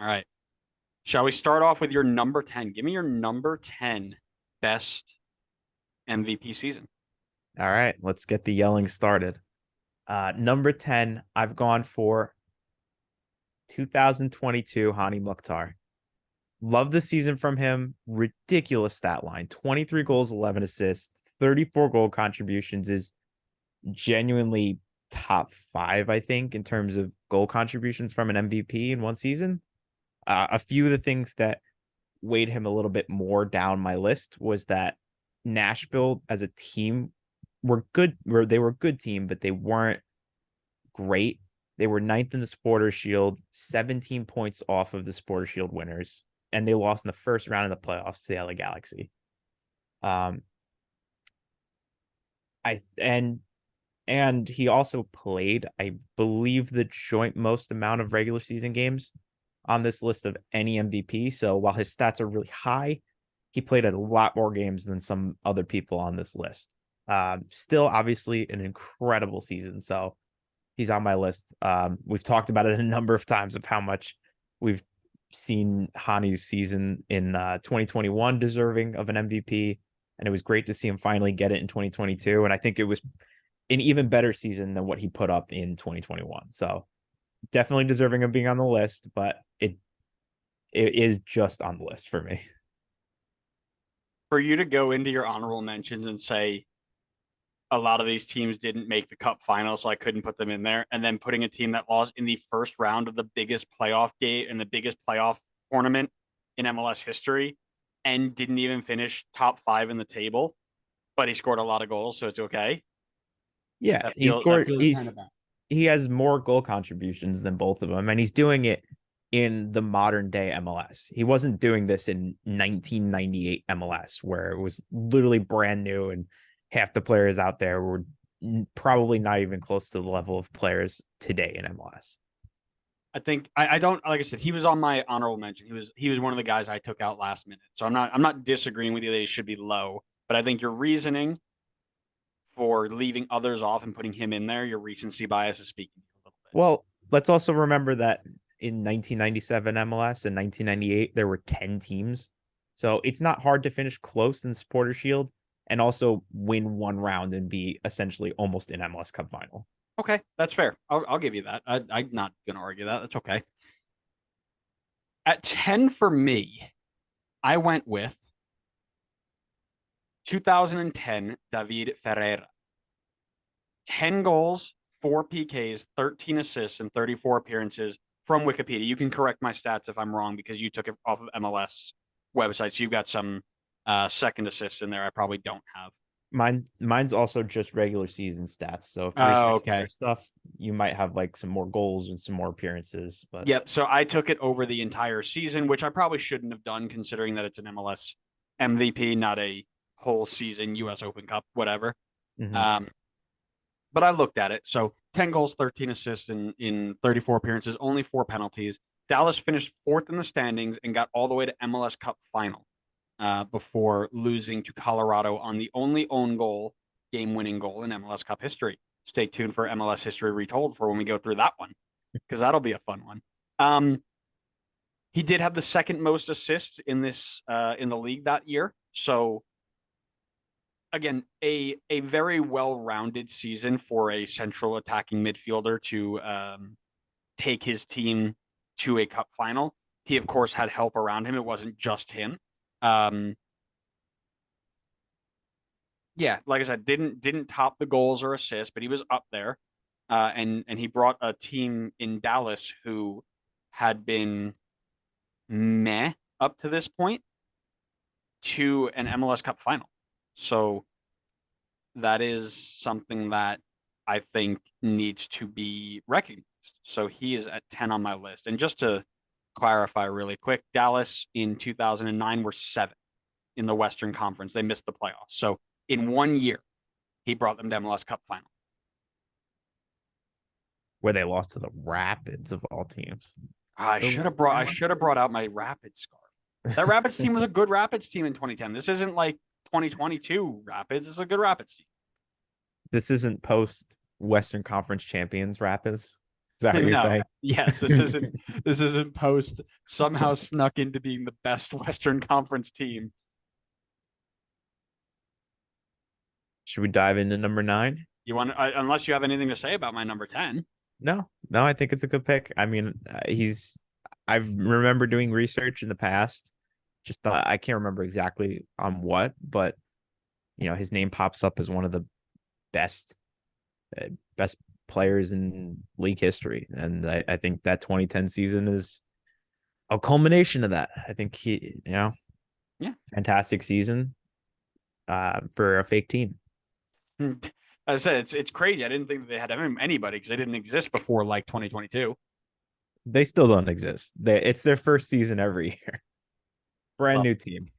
All right. Shall we start off with your number 10? Give me your number 10 best MVP season. All right, let's get the yelling started. Number 10, I've gone for 2022 Hany Mukhtar. Love the season from him. Ridiculous stat line: 23 goals, 11 assists, 34 goal contributions is genuinely top five, I think, in terms of goal contributions from an MVP in one season. A few of the things that weighed him a little bit more down my list was that Nashville as a team were good, they were a good team, but they weren't great. They were ninth in the Supporter Shield, 17 points off of the Supporter Shield winners, and they lost in the first round of the playoffs to the LA Galaxy. Um, I and he also played, I believe, the joint most amount of regular season games on this list of any MVP. So while his stats are really high, he played a lot more games than some other people on this list. Still, obviously, an incredible season. So he's on my list. We've talked about it a number of times of how much we've seen Hany's season in 2021 deserving of an MVP. And it was great to see him finally get it in 2022. And I think it was an even better season than what he put up in 2021. So definitely deserving of being on the list, but it is just on the list for me. For you to go into your honorable mentions and say a lot of these teams didn't make the cup final, so I couldn't put them in there, and then putting a team that lost in the first round of the biggest playoff game and the biggest playoff tournament in MLS history and didn't even finish top five in the table, but he scored a lot of goals, so it's okay. Yeah, That he feel that scored. feels kind of bad. He has more goal contributions than both of them, and he's doing it in the modern day MLS. He wasn't doing this in 1998 MLS, where it was literally brand new and half the players out there were probably not even close to the level of players today in MLS. I think I don't like I said, he was on my honorable mention. He was one of the guys I took out last minute. So I'm not disagreeing with you that he should be low, but I think your reasoning for leaving others off and putting him in there, your recency bias is speaking a little bit. Well, let's also remember that in 1997 MLS and 1998 there were 10 teams. So it's not hard to finish close in the Supporter Shield and also win one round and be essentially almost an MLS Cup final. Okay, that's fair. I'll give you that. I'm not gonna argue that. That's okay. At 10 for me, I went with 2010 David Ferreira. 10 goals, 4 PKs, 13 assists, and 34 appearances from Wikipedia. You can correct my stats if I'm wrong because you took it off of MLS websites. You've got some second assists in there I probably don't have. Mine's also just regular season stats. So if yours Oh, has okay. more stuff, you might have like some more goals and some more appearances. But Yep. So I took it over the entire season, which I probably shouldn't have done considering that it's an MLS MVP, not a whole season US Open Cup, whatever. mhm. Um, but I looked at it. So 10 goals, 13 assists in 34 appearances, only 4 penalties. Dallas finished fourth in the standings and got all the way to MLS Cup final before losing to Colorado on the only own goal, game winning goal in MLS Cup history. Stay tuned for MLS history retold for when we go through that one, because that'll be a fun one. Um, he did have the second most assists in this in the league that year. So again, a very well-rounded season for a central attacking midfielder to take his team to a cup final. He of course had help around him. It wasn't just him. Um, yeah, like I said, didn't top the goals or assists, but he was up there. And he brought a team in Dallas who had been meh up to this point to an MLS Cup final. So that is something that I think needs to be recognized. So he is at 10 on my list. And just to clarify really quick, Dallas in 2009 were seven in the Western Conference. They missed the playoffs. So in 1 year, he brought them to MLS Cup final. Where they lost to the Rapids of all teams. I should have brought out my Rapids scarf. That Rapids team was a good Rapids team in 2010. This isn't like 2022 Rapids. It's a good Rapids team. This isn't post Western Conference champions Rapids. Is that what you're No, saying? yes, this isn't Post somehow snuck into being the best Western Conference team. Should we dive into number 9? You want, unless you have anything to say about my number 10. No, no, I think it's a good pick. I mean, I've remember doing research in the past. Just I can't remember exactly on what, but his name pops up as one of the best, best players in league history, and I think that 2010 season is a culmination of that. I think Yeah. fantastic season, for a fake team. As I said, it's crazy. I didn't think that they had anybody because they didn't exist before like 2022. They still don't exist. It's their first season every year. Brand Well, new team.